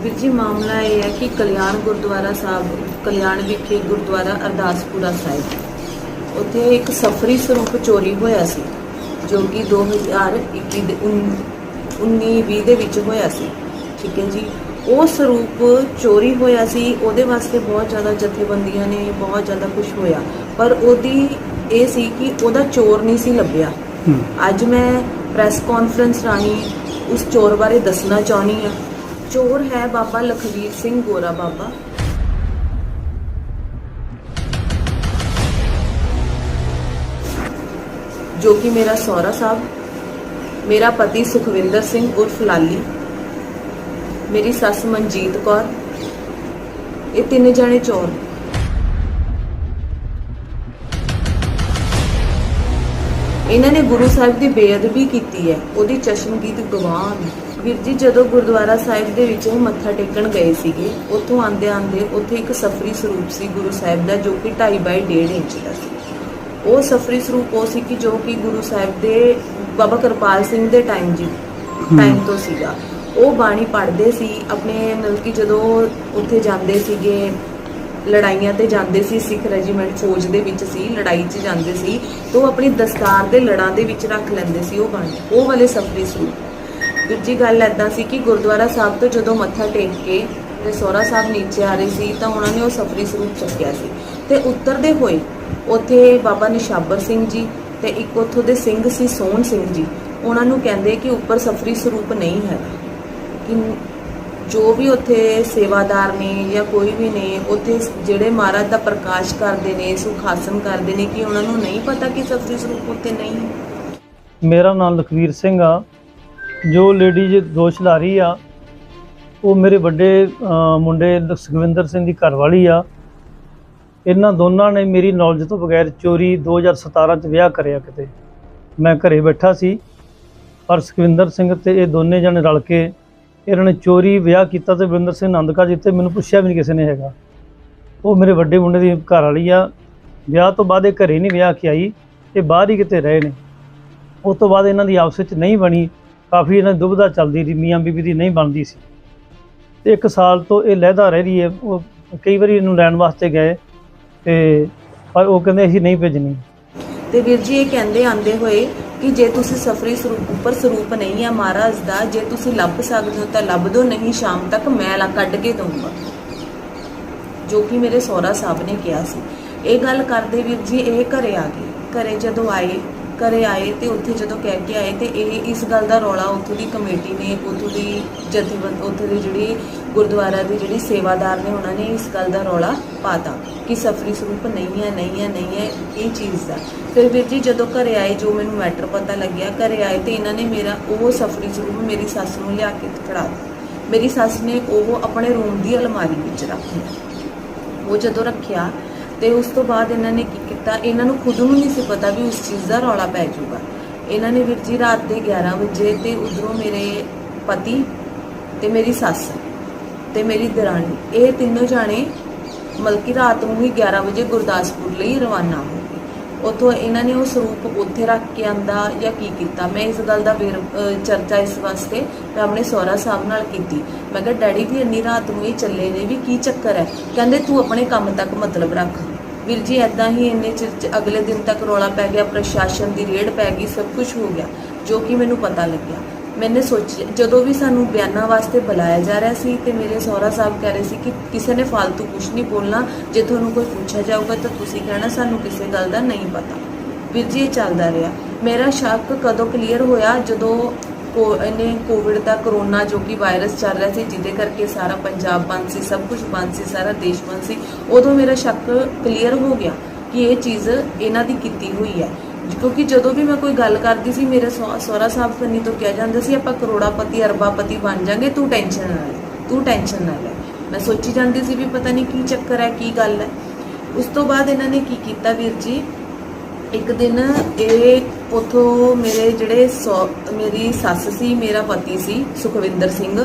ਵੀਰ ਜੀ ਮਾਮਲਾ ਇਹ ਹੈ ਕਿ ਕਲਿਆਣ ਗੁਰਦੁਆਰਾ ਸਾਹਿਬ ਕਲਿਆਣ ਵਿਖੇ ਗੁਰਦੁਆਰਾ ਅਰਦਾਸਪੁਰਾ ਸਾਹਿਬ ਉੱਥੇ ਇੱਕ ਸਫਰੀ ਸਰੂਪ ਚੋਰੀ ਹੋਇਆ ਸੀ ਜੋ ਕਿ 2021 ਦੇ 19-20 ਦੇ ਵਿੱਚ ਹੋਇਆ ਸੀ। ਠੀਕ ਹੈ ਜੀ। ਉਹ ਸਰੂਪ ਚੋਰੀ ਹੋਇਆ ਸੀ, ਉਹਦੇ ਵਾਸਤੇ ਬਹੁਤ ਜ਼ਿਆਦਾ ਜਥੇਬੰਦੀਆਂ ਨੇ ਬਹੁਤ ਜ਼ਿਆਦਾ ਕੁਝ ਹੋਇਆ, ਪਰ ਉਹਦੀ ਇਹ ਸੀ ਕਿ ਉਹਦਾ ਚੋਰ ਨਹੀਂ ਸੀ ਲੱਭਿਆ। ਅੱਜ ਮੈਂ ਪ੍ਰੈਸ ਕਾਨਫਰੰਸ ਰਾਹੀਂ ਉਸ ਚੋਰ ਬਾਰੇ ਦੱਸਣਾ ਚਾਹੁੰਦੀ ਹਾਂ। चोर है बाबा लखवीर सिंह गोरा बाबा, जो कि मेरा सौरा साहब, मेरा पति सुखविंदर सिंह उर्फ लाली, मेरी सस मनजीत कौर, ये तीन जने चोर। इन्होंने गुरु साहिब की बेअदबी की है, उहदी चश्मदीद गवाह ने। ਵੀਰ ਜੀ ਜਦੋਂ ਗੁਰਦੁਆਰਾ ਸਾਹਿਬ ਦੇ ਵਿੱਚ ਮੱਥਾ ਟੇਕਣ ਗਏ ਸੀਗੇ, ਉੱਥੋਂ ਆਂਦੇ ਉੱਥੇ ਇੱਕ ਸਫਰੀ ਸਰੂਪ ਸੀ ਗੁਰੂ ਸਾਹਿਬ ਦਾ ਜੋ ਕਿ 2.5 ਬਾਈ 1.5 ਇੰਚ ਦਾ ਸੀ। ਉਹ ਸਫਰੀ ਸਰੂਪ ਉਹ ਸੀ ਕਿ ਜੋ ਕਿ ਗੁਰੂ ਸਾਹਿਬ ਦੇ ਬਾਬਾ ਕਿਰਪਾਲ ਸਿੰਘ ਦੇ ਟਾਈਮ ਤੋਂ ਸੀਗਾ। ਉਹ ਬਾਣੀ ਪੜ੍ਹਦੇ ਸੀ ਆਪਣੇ, ਮਤਲਬ ਕਿ ਜਦੋਂ ਉੱਥੇ ਜਾਂਦੇ ਸੀਗੇ ਲੜਾਈਆਂ ਤੇ ਜਾਂਦੇ ਸੀ, ਸਿੱਖ ਰੈਜੀਮੈਂਟ ਫੌਜ ਦੇ ਵਿੱਚ ਸੀ, ਲੜਾਈ 'ਚ ਜਾਂਦੇ ਸੀ ਤਾਂ ਉਹ ਆਪਣੀ ਦਸਤਾਰ ਦੇ ਲੜਾਂ ਦੇ ਵਿੱਚ ਰੱਖ ਲੈਂਦੇ ਸੀ ਉਹ ਬਾਣੀ, ਉਹ ਵਾਲੇ ਸਫਰੀ ਸਰੂਪ। ਦੂਜੀ ਗੱਲ ਇੱਦਾਂ ਸੀ ਕਿ ਗੁਰਦੁਆਰਾ ਸਾਹਿਬ ਤੋਂ ਜਦੋਂ ਮੱਥਾ ਟੇਕ ਕੇ ਮੇਰੇ ਸਹੁਰਾ ਸਾਹਿਬ ਨੀਚੇ ਆ ਰਹੇ ਸੀ ਤਾਂ ਉਹਨਾਂ ਨੇ ਉਹ ਸਫਰੀ ਸਰੂਪ ਚੱਕਿਆ ਸੀ ਤੇ ਉਤਰਦੇ ਹੋਏ ਉੱਥੇ ਬਾਬਾ ਨਿਸ਼ਾਬਰ ਸਿੰਘ ਜੀ ਤੇ ਇੱਕ ਉੱਥੋਂ ਦੇ ਸਿੰਘ ਸੀ ਸੋਹਣ ਸਿੰਘ ਜੀ, ਉਹਨਾਂ ਨੂੰ ਕਹਿੰਦੇ ਕਿ ਉੱਪਰ ਸਫਰੀ ਸਰੂਪ ਨਹੀਂ ਹੈ। ਕਿ ਜੋ ਵੀ ਉੱਥੇ ਸੇਵਾਦਾਰ ਨੇ ਜਾਂ ਕੋਈ ਵੀ ਨੇ ਉੱਥੇ ਜਿਹੜੇ ਮਹਾਰਾਜ ਦਾ ਪ੍ਰਕਾਸ਼ ਕਰਦੇ ਨੇ, ਸੁਖਾਸਨ ਕਰਦੇ ਨੇ, ਕਿ ਉਹਨਾਂ ਨੂੰ ਨਹੀਂ ਪਤਾ ਕਿ ਸਫਰੀ ਸਰੂਪ ਉੱਤੇ ਨਹੀਂ ਹੈ। ਮੇਰਾ ਨਾਮ ਲਖਵੀਰ ਸਿੰਘ ਆ। जो लेडीज दोष ला रही आ वो मेरे बड़े मुंडे सुखविंदर सिंह की घरवाली आ। इन्हां दोनों ने मेरी नॉलेज तो बगैर चोरी 2017 च विआह करिया। किते मैं घरे बैठा सी पर सुखविंदर सिंह ते ये दोने जने रल के इन्होंने चोरी विआह किया। तो विंदर सिंह नंदका जिते मैनूं पुछया भी नहीं किसी ने हैगा। वो मेरे बड़े मुंडे की घरवाली आ। विआह तो बाद घरे नहीं विआह के आई, ये बाहर ही किते रहे ने। उस तो बाद इन्हां दी आपस में नहीं बनी, काफ़ी इन्हें दुविधा चलती रही, मियाँ बीबी की नहीं बनती सी। तो 1 साल तो ये लहदा रह रही है। वो कई बार इन्हूं लैण वास्ते गए तो पर वो कहते असीं नहीं भेजनी। तो वीर जी ये कहते आंदे हुए कि जे तुसीं सफरी सरूप उपर सरूप नहीं है महाराज का, जे तुसीं लभ सकदे हो तो लभ दो, नहीं शाम तक मैं कढ के दूंगा, जो कि मेरे सौरा साहब ने कहा सी। ये गल करते वीर जी ये घरे आ गए। घरे जदों घरे आए तो उत्थे जो कह के आए तो इस गल का रौला उत्थों की कमेटी ने, उत्थों की जथेबंद, उत्थों की जी गुरुद्वारा की जी सेवादार ने, उन्होंने इस गल का रौला पाता कि सफरी स्वरूप नहीं है ये चीज़ का। फिर वीर जी जो घरे आए, जो मैनू मैटर पता लग्या, घरे आए तो इन्होंने मेरा वो सफरी स्वरूप मेरी सस नूं लिया के खड़ा दिता। मेरी सस ने वो अपने रूम की अलमारी में रख लिया। वो जो रखिया तो उस तो बाद इन्होंने की किया, इन्होंने खुद नूं नहीं सी पता भी उस चीज़ का रौला पै जाऊगा। इन्होंने वीर जी रात के 11 बजे तो उधरों मेरे पति तो मेरी सस तो मेरी दरानी, ये तीनों जाने मतलब कि रात में ही 11 बजे गुरदासपुर लिए रवाना हो गए। उतों इन्होंने वो स्वरूप उत्थे रख के आंदा या की किया, मैं इस गल का चर्चा इस वास्ते मैं अपने सौरा साहब नाल कीती। मैं कहा डैडी भी इन्नी रात में चले ने भी की चक्कर है, कहते तू अपने काम तक मतलब रख। वीर जी ऐदा ही इन्ने चिर अगले दिन तक रौला पै गया, प्रशासन की रेड पै गई, सब कुछ हो गया जो कि मैनू पता लग्या। मैंने सोची जो भी सानू बयाना वास्ते बुलाया जा रहा सी तो मेरे सौरा साहब कह रहे सी कि किसी ने फालतू कुछ नहीं बोलना, जे तुहानू कोई पूछा जाऊगा तो तुसीं कहना सानू किसी गल का नहीं पता। वीर जी ये चलता रहा। मेरा शक कदों क्लीयर होया जदों इन्हें कोविड का करोना जो कि वायरस चल रहा है जिदे करके सारा पंजाब बंद सी, सब कुछ बंद सी, सारा देश बंद सी, उदों मेरा शक क्लीयर हो गया कि ये चीज़ इन्हां दी कीती हुई है। क्योंकि जो भी मैं कोई गल करती सी मेरे सौरा साहब कन्नी तो कहा जाता सी आपां करोड़ापति अरबापति बन जाएंगे, तू टेंशन ना ले। मैं सोची जाती सी भी पता नहीं की चक्कर है, की गल है। उस तो बाद इन्होंने की किया वीर जी, एक दिन ये उतों मेरे जड़े मेरी सस सी, मेरा पति सी सुखविंदर सिंह,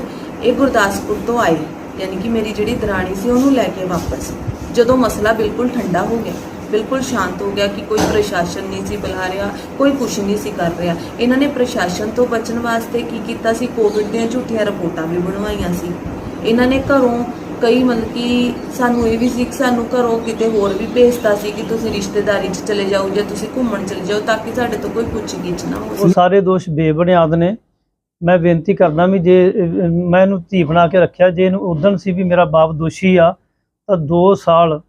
ये गुरदासपुर तो आए, यानी कि मेरी जी दरानी सी उन्होंने लैके वापस। जो मसला बिल्कुल ठंडा हो गया, बिल्कुल शांत हो गया कि कोई प्रशासन नहीं सी बुला रहा, कोई कुछ नहीं सी कर रहा, इन्होंने प्रशासन तो बचने वास्ते की किया सी, कोविड दी झूठियां रिपोर्टां भी बनवाईयां सी। ਇਹਨਾਂ ਨੇ ਘਰੋਂ ਕਈ ਮਤਲਬ ਕਿ ਸਾਨੂੰ ਇਹ ਵੀ ਸੀ ਕਿ ਸਾਨੂੰ ਘਰੋਂ ਕਿਤੇ ਹੋਰ ਵੀ ਭੇਜਤਾ ਸੀ ਕਿ ਤੁਸੀਂ ਰਿਸ਼ਤੇਦਾਰੀ 'ਚ ਚਲੇ ਜਾਓ ਜਾਂ ਤੁਸੀਂ ਘੁੰਮਣ ਚਲੇ ਜਾਓ ਤਾਂ ਕਿ ਸਾਡੇ ਤੋਂ ਕੋਈ ਪੁੱਛ-ਗਿੱਛ ਨਾ ਹੋ ਉਹ ਸਕੇ। ਸਾਰੇ ਦੋਸ਼ ਬੇਬੁਨਿਆਦ ਨੇ। ਮੈਂ ਬੇਨਤੀ ਕਰਦਾ ਵੀ ਜੇ ਮੈਂ ਇਹਨੂੰ ਧੀ ਬਣਾ ਕੇ ਰੱਖਿਆ, ਜੇ ਇਹਨੂੰ ਉਦਣ ਸੀ ਵੀ ਮੇਰਾ ਬਾਪ ਦੋਸ਼ੀ ਆ ਤਾਂ 2 ਸਾਲ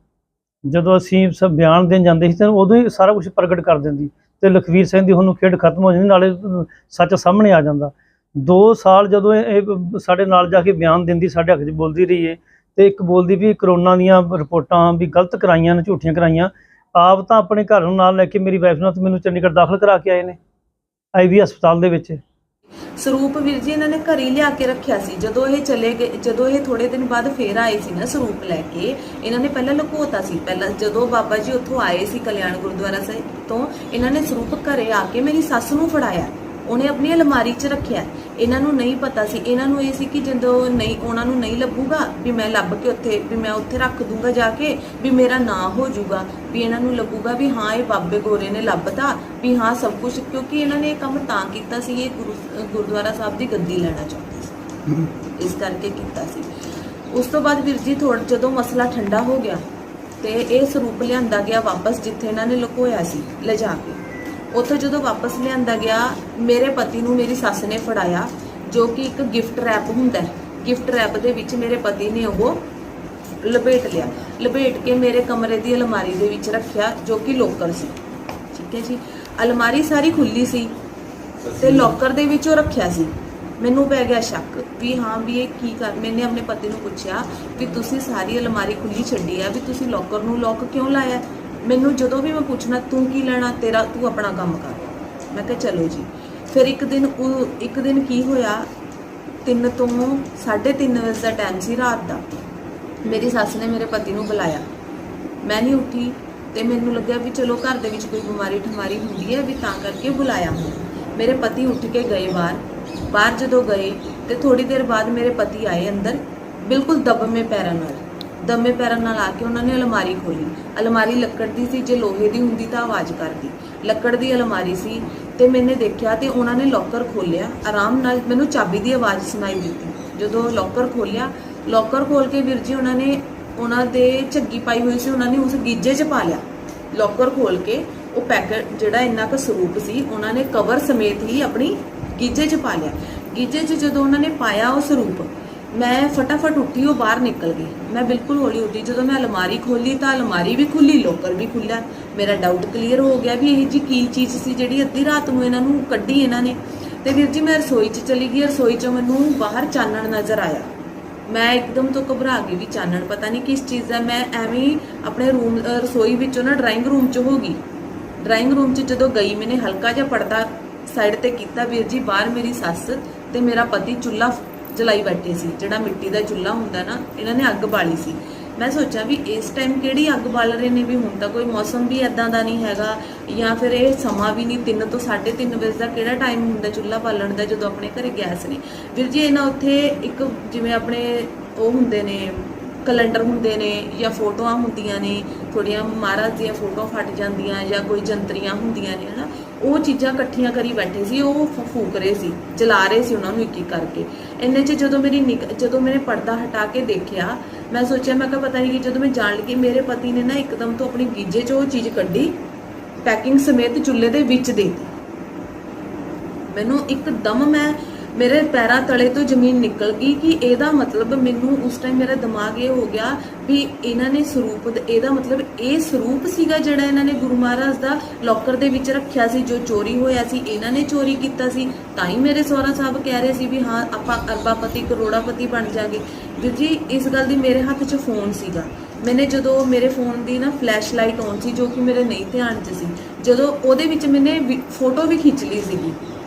ਜਦੋਂ ਅਸੀਂ ਸਭ ਬਿਆਨ ਦੇਣ ਜਾਂਦੇ ਸੀ ਤਾਂ ਉਦੋਂ ਹੀ ਸਾਰਾ ਕੁਝ ਪ੍ਰਗਟ ਕਰ ਦਿੰਦੀ ਤੇ ਲਖਵੀਰ ਸਿੰਘ ਦੀ ਉਹਨੂੰ ਖੇਡ ਖਤਮ ਹੋ ਜਾਂਦੀ, ਨਾਲੇ ਸੱਚ ਸਾਹਮਣੇ ਆ ਜਾਂਦਾ। 2 ਸਾਲ ਜਦੋਂ ਇਹ ਸਾਡੇ ਨਾਲ ਜਾ ਕੇ ਬਿਆਨ ਦਿੰਦੀ, ਸਾਡੇ ਹੱਕ 'ਚ ਬੋਲਦੀ ਰਹੀ ਹੈ ਤੇ ਇੱਕ ਬੋਲਦੀ ਵੀ ਕਰੋਨਾ ਦੀਆਂ ਰਿਪੋਰਟਾਂ ਵੀ ਗਲਤ ਕਰਾਈਆਂ ਨੇ, ਝੂਠੀਆਂ ਕਰਾਈਆਂ। ਆਪ ਤਾਂ ਆਪਣੇ ਘਰ ਨੂੰ ਨਾਲ ਲੈ ਕੇ ਮੇਰੀ ਵਾਈਫ ਨਾਲ ਤੇ ਮੈਨੂੰ ਚੰਡੀਗੜ੍ਹ ਦਾਖਲ ਕਰਾ ਕੇ ਆਏ ਨੇ IV ਹਸਪਤਾਲ ਦੇ ਵਿੱਚ। ਸਰੂਪ ਵੀਰ ਜੀ ਇਹਨਾਂ ਨੇ ਘਰ ਹੀ ਲਿਆ ਕੇ ਰੱਖਿਆ ਸੀ। ਜਦੋਂ ਇਹ ਚਲੇ ਗਏ, ਜਦੋਂ ਇਹ ਥੋੜੇ ਦਿਨ ਬਾਅਦ ਫੇਰ ਆਏ ਸੀ ਨਾ ਸਰੂਪ ਲੈ ਕੇ, ਇਹਨਾਂ ਨੇ ਪਹਿਲਾਂ ਲੁਕੋਤਾ ਸੀ। ਪਹਿਲਾਂ ਜਦੋਂ ਬਾਬਾ ਜੀ ਉੱਥੋਂ ਆਏ ਸੀ ਕਲਿਆਣ ਗੁਰਦੁਆਰਾ ਸਾਹਿਬ ਤੋਂ, ਇਹਨਾਂ ਨੇ ਸਰੂਪ ਘਰੇ ਆ ਕੇ ਮੇਰੀ ਸੱਸ ਨੂੰ ਫੜਾਇਆ, ਉਹਨੇ ਆਪਣੀ ਅਲਮਾਰੀ 'ਚ ਰੱਖਿਆ। ਇਹਨਾਂ ਨੂੰ ਨਹੀਂ ਪਤਾ ਸੀ, ਇਹਨਾਂ ਨੂੰ ਇਹ ਸੀ ਕਿ ਜਦੋਂ ਨਹੀਂ ਉਹਨਾਂ ਨੂੰ ਨਹੀਂ ਲੱਭੂਗਾ ਵੀ ਮੈਂ ਲੱਭ ਕੇ ਉੱਥੇ ਵੀ ਮੈਂ ਉੱਥੇ ਰੱਖ ਦੂੰਗਾ ਜਾ ਕੇ, ਵੀ ਮੇਰਾ ਨਾਂ ਹੋ ਜਾਊਗਾ, ਵੀ ਇਹਨਾਂ ਨੂੰ ਲੱਗੂਗਾ ਵੀ ਹਾਂ ਇਹ ਬਾਬੇ ਗੋਰੇ ਨੇ ਲੱਭਤਾ, ਵੀ ਹਾਂ ਸਭ ਕੁਝ। ਕਿਉਂਕਿ ਇਹਨਾਂ ਨੇ ਇਹ ਕੰਮ ਤਾਂ ਕੀਤਾ ਸੀ, ਇਹ ਗੁਰਦੁਆਰਾ ਸਾਹਿਬ ਦੀ ਗੱਦੀ ਲੈਣਾ ਚਾਹੁੰਦੇ ਸੀ, ਇਸ ਕਰਕੇ ਕੀਤਾ ਸੀ। ਉਸ ਤੋਂ ਬਾਅਦ ਵੀਰ ਜੀ ਜਦੋਂ ਮਸਲਾ ਠੰਡਾ ਹੋ ਗਿਆ ਤੇ ਇਹ ਸਰੂਪ ਲਿਆਂਦਾ ਗਿਆ ਵਾਪਸ ਜਿੱਥੇ ਇਹਨਾਂ ਨੇ ਲੁਕੋਇਆ ਸੀ ਲਿਜਾ ਕੇ। ਉੱਥੋਂ ਜਦੋਂ ਵਾਪਸ ਲਿਆਂਦਾ ਗਿਆ, ਮੇਰੇ ਪਤੀ ਨੂੰ ਮੇਰੀ ਸੱਸ ਨੇ ਫੜਾਇਆ, ਜੋ ਕਿ ਇੱਕ ਗਿਫਟ ਰੈਪ ਹੁੰਦਾ ਹੈ। ਗਿਫਟ ਰੈਪ ਦੇ ਵਿੱਚ ਮੇਰੇ ਪਤੀ ਨੇ ਉਹ ਲਪੇਟ ਲਿਆ, ਲਪੇਟ ਕੇ ਮੇਰੇ ਕਮਰੇ ਦੀ ਅਲਮਾਰੀ ਦੇ ਵਿੱਚ ਰੱਖਿਆ, ਜੋ ਕਿ ਲੋਕਰ ਸੀ। ਠੀਕ ਹੈ ਜੀ, ਅਲਮਾਰੀ ਸਾਰੀ ਖੁੱਲੀ ਸੀ ਤੇ ਲੋਕਰ ਦੇ ਵਿੱਚ ਉਹ ਰੱਖਿਆ ਸੀ। ਮੈਨੂੰ ਪੈ ਗਿਆ ਸ਼ੱਕ ਵੀ ਹਾਂ ਵੀ ਇਹ ਕੀ ਕਰ। ਮੈंने ਆਪਣੇ ਪਤੀ ਨੂੰ ਪੁੱਛਿਆ ਵੀ ਤੁਸੀਂ ਸਾਰੀ ਅਲਮਾਰੀ ਖੁੱਲੀ ਛੱਡੀ ਆ, ਵੀ ਤੁਸੀਂ ਲੋਕਰ ਨੂੰ ਲੋਕ ਕਿਉਂ ਲਾਇਆ। ਮੈਨੂੰ ਜਦੋਂ ਵੀ ਮੈਂ ਪੁੱਛਣਾ ਤੂੰ ਕੀ ਲੈਣਾ, ਤੇਰਾ ਤੂੰ ਆਪਣਾ ਕੰਮ ਕਰ। ਮੈਂ ਕਿਹਾ ਚਲੋ ਜੀ। ਫਿਰ ਇੱਕ ਦਿਨ ਕੀ ਹੋਇਆ, 3 ਤੋਂ 3:30 ਵਜੇ ਦਾ ਟਾਈਮ ਸੀ ਰਾਤ ਦਾ। ਮੇਰੀ ਸੱਸ ਨੇ ਮੇਰੇ ਪਤੀ ਨੂੰ ਬੁਲਾਇਆ, ਮੈਂ ਨਹੀਂ ਉੱਠੀ ਤੇ ਮੈਨੂੰ ਲੱਗਿਆ ਵੀ ਚਲੋ ਘਰ ਦੇ ਵਿੱਚ ਕੋਈ ਬਿਮਾਰੀ ਠਮਾਰੀ ਹੁੰਦੀ ਹੈ ਵੀ ਤਾਂ ਕਰਕੇ ਬੁਲਾਇਆ। ਮੇਰੇ ਪਤੀ ਉੱਠ ਕੇ ਗਏ ਬਾਹਰ ਜਦੋਂ ਗਏ ਤੇ ਥੋੜੀ ਦੇਰ ਬਾਅਦ ਮੇਰੇ ਪਤੀ ਆਏ ਅੰਦਰ, ਬਿਲਕੁਲ ਦਬਮੇ ਪੈਰਾਂ ਨਾਲ ਆ ਕੇ ਉਹਨਾਂ ਨੇ ਅਲਮਾਰੀ ਖੋਲੀ। ਅਲਮਾਰੀ ਲੱਕੜ ਦੀ ਸੀ, ਜੇ ਲੋਹੇ ਦੀ ਹੁੰਦੀ ਤਾਂ ਆਵਾਜ਼ ਕਰਦੀ। ਲੱਕੜ ਦੀ ਅਲਮਾਰੀ ਸੀ ਤੇ ਮੈंने ਦੇਖਿਆ ਤੇ ਉਹਨਾਂ ਨੇ ਲੋਕਰ ਖੋਲਿਆ ਆਰਾਮ ਨਾਲ। ਮੈਨੂੰ ਚਾਬੀ ਦੀ ਆਵਾਜ਼ ਸੁਣਾਈ ਦਿੱਤੀ ਜਦੋਂ ਲੋਕਰ ਖੋਲਿਆ। ਲੋਕਰ ਖੋਲ ਕੇ ਵੀਰ ਜੀ ਉਹਨਾਂ ਦੇ ਝੱਗੀ ਪਾਈ ਹੋਈ ਸੀ, ਉਹਨਾਂ ਨੇ ਉਸ ਗੀਜੇ 'ਚ ਪਾ ਲਿਆ। ਲੋਕਰ ਖੋਲ ਕੇ ਉਹ ਪੈਕਟ ਜਿਹੜਾ ਇੰਨਾ ਕੁ ਸਰੂਪ ਸੀ ਉਹਨਾਂ ਨੇ ਕਵਰ ਸਮੇਤ ਹੀ ਆਪਣੀ ਗੀਜੇ 'ਚ ਪਾ ਲਿਆ। ਗੀਜੇ 'ਚ ਜਦੋਂ ਉਹਨਾਂ ਨੇ ਪਾਇਆ ਉਹ ਸਰੂਪ, ਮੈਂ ਫਟਾਫਟ ਉੱਠੀ, ਉਹ ਬਾਹਰ ਨਿਕਲ ਗਈ। ਮੈਂ ਬਿਲਕੁਲ ਹੌਲੀ ਉੱਠੀ। ਜਦੋਂ ਮੈਂ ਅਲਮਾਰੀ ਖੋਲੀ ਤਾਂ ਅਲਮਾਰੀ ਵੀ ਖੁੱਲੀ, ਲੋਕਰ ਵੀ ਖੁੱਲਿਆ। ਮੇਰਾ ਡਾਊਟ ਕਲੀਅਰ ਹੋ ਗਿਆ ਵੀ ਇਹ ਜੀ ਕੀ ਚੀਜ਼ ਸੀ ਜਿਹੜੀ ਅੱਧੀ ਰਾਤ ਨੂੰ ਇਹਨਾਂ ਨੂੰ ਕੱਢੀ ਇਹਨਾਂ ਨੇ। ਤੇ ਵੀਰ ਜੀ ਮੈਂ ਰਸੋਈ 'ਚ ਚਲੀ ਗਈ। ਰਸੋਈ 'ਚੋਂ ਮੈਨੂੰ ਬਾਹਰ ਚਾਨਣ ਨਜ਼ਰ ਆਇਆ। ਮੈਂ ਇੱਕਦਮ ਤੋਂ ਘਬਰਾ ਗਈ ਵੀ ਚਾਨਣ ਪਤਾ ਨਹੀਂ ਕਿਸ ਚੀਜ਼ ਦਾ। ਮੈਂ ਐਵੇਂ ਆਪਣੇ ਰਸੋਈ ਵਿੱਚੋਂ ਨਾ ਡਰਾਇੰਗ ਰੂਮ 'ਚ ਹੋ ਗਈ। ਡਰਾਇੰਗ ਰੂਮ 'ਚ ਜਦੋਂ ਗਈ, ਮੈंने ਹਲਕਾ ਜਿਹਾ ਪਰਦਾ ਸਾਈਡ ਤੇ ਕੀਤਾ। ਵੀਰ ਜੀ ਬਾਹਰ ਮੇਰੀ ਸੱਸ ਤੇ ਮੇਰਾ ਪਤੀ ਚੁੱਲ੍ਹਾ ਜਲਾਈ ਬੈਠੇ ਸੀ, ਜਿਹੜਾ ਮਿੱਟੀ ਦਾ ਚੁੱਲ੍ਹਾ ਹੁੰਦਾ ਨਾ, ਇਹਨਾਂ ਨੇ ਅੱਗ ਬਾਲੀ ਸੀ। ਮੈਂ ਸੋਚਿਆ ਵੀ ਇਸ ਟਾਈਮ ਕਿਹੜੀ ਅੱਗ ਬਾਲ ਰਹੇ ਨੇ, ਵੀ ਹੁਣ ਤਾਂ ਕੋਈ ਮੌਸਮ ਵੀ ਇਦਾਂ ਦਾ ਨਹੀਂ ਹੈਗਾ ਜਾਂ ਫਿਰ ਇਹ ਸਮਾਂ ਵੀ ਨਹੀਂ 3 ਤੋਂ 3:30 ਵਜੇ ਦਾ ਕਿਹੜਾ ਟਾਈਮ ਹੁੰਦਾ ਚੁੱਲ੍ਹਾ ਬਾਲਣ ਦਾ ਜਦੋਂ ਆਪਣੇ ਘਰੇ ਗੈਸ ਨਹੀਂ। ਵੀਰ ਜੀ ਇਹਨਾਂ ਉੱਥੇ ਇੱਕ ਜਿਵੇਂ ਆਪਣੇ ਉਹ ਹੁੰਦੇ ਨੇ ਕੈਲੰਡਰ ਹੁੰਦੇ ਨੇ ਜਾਂ ਫੋਟੋਆਂ ਹੁੰਦੀਆਂ ਨੇ, ਥੋੜੀਆਂ ਮਹਾਰਾਜ ਦੀਆਂ ਫੋਟੋ ਫਟ ਜਾਂਦੀਆਂ ਜਾਂ ਕੋਈ ਜੰਤਰੀਆਂ ਹੁੰਦੀਆਂ ਨੇ ਹਨਾ, ਉਹ ਚੀਜ਼ਾਂ ਇਕੱਠੀਆਂ ਕਰੀ ਬੈਠੇ ਸੀ। ਉਹ ਫੂਕ ਰਹੇ ਸੀ, ਜਲਾ ਰਹੇ ਸੀ ਉਹਨਾਂ ਨੂੰ ਇੱਕ ਇੱਕ ਕਰਕੇ। ਇੰਨੇ 'ਚ ਜਦੋਂ ਮੈंने ਪਰਦਾ ਹਟਾ ਕੇ ਦੇਖਿਆ, ਮੈਂ ਸੋਚਿਆ, ਮੈਂ ਕਿਹਾ ਪਤਾ ਨਹੀਂ ਕਿ ਜਦੋਂ ਮੈਂ ਜਾਣ ਲੱਗੀ ਮੇਰੇ ਪਤੀ ਨੇ ਨਾ ਇੱਕਦਮ ਤੋਂ ਆਪਣੀ ਗੀਜੇ 'ਚ ਉਹ ਚੀਜ਼ ਕੱਢੀ, ਪੈਕਿੰਗ ਸਮੇਤ ਚੁੱਲ੍ਹੇ ਦੇ ਵਿੱਚ ਦੇ ਦਿੱਤੀ। ਮੈਨੂੰ ਇੱਕਦਮ ਮੇਰੇ ਪੈਰਾਂ ਤਲੇ ਤੋਂ ਜ਼ਮੀਨ ਨਿਕਲ ਗਈ ਕਿ ਇਹਦਾ ਮਤਲਬ ਮੈਨੂੰ ਉਸ ਟਾਈਮ ਮੇਰਾ ਦਿਮਾਗ ਇਹ ਹੋ ਗਿਆ ਵੀ ਇਹਨਾਂ ਨੇ ਸਰੂਪ, ਇਹਦਾ ਮਤਲਬ ਇਹ ਸਰੂਪ ਸੀਗਾ ਜਿਹੜਾ ਇਹਨਾਂ ਨੇ ਗੁਰੂ ਮਹਾਰਾਜ ਦਾ ਲੋਕਰ ਦੇ ਵਿੱਚ ਰੱਖਿਆ ਸੀ, ਜੋ ਚੋਰੀ ਹੋਇਆ ਸੀ ਇਹਨਾਂ ਨੇ ਚੋਰੀ ਕੀਤਾ ਸੀ। ਤਾਂ ਹੀ ਮੇਰੇ ਸਹੁਰਾ ਸਾਹਿਬ ਕਹਿ ਰਹੇ ਸੀ ਵੀ ਹਾਂ ਆਪਾਂ ਅਰਬਾਪਤੀ ਕਰੋੜਾਪਤੀ ਬਣ ਜਾਗੇ। ਵੀਰ ਜੀ ਇਸ ਗੱਲ ਦੀ ਮੇਰੇ ਹੱਥ 'ਚ ਫੋਨ ਸੀਗਾ। ਮੈंने ਜਦੋਂ ਮੇਰੇ ਫੋਨ ਦੀ ਨਾ ਫਲੈਸ਼ ਲਾਈਟ ਔਨ ਸੀ, ਜੋ ਕਿ ਮੇਰੇ ਨਹੀਂ ਧਿਆਨ 'ਚ ਸੀ, ਜਦੋਂ ਉਹਦੇ ਵਿੱਚ ਮੈंने ਫੋਟੋ ਵੀ ਖਿੱਚ ਲਈ ਸੀਗੀ,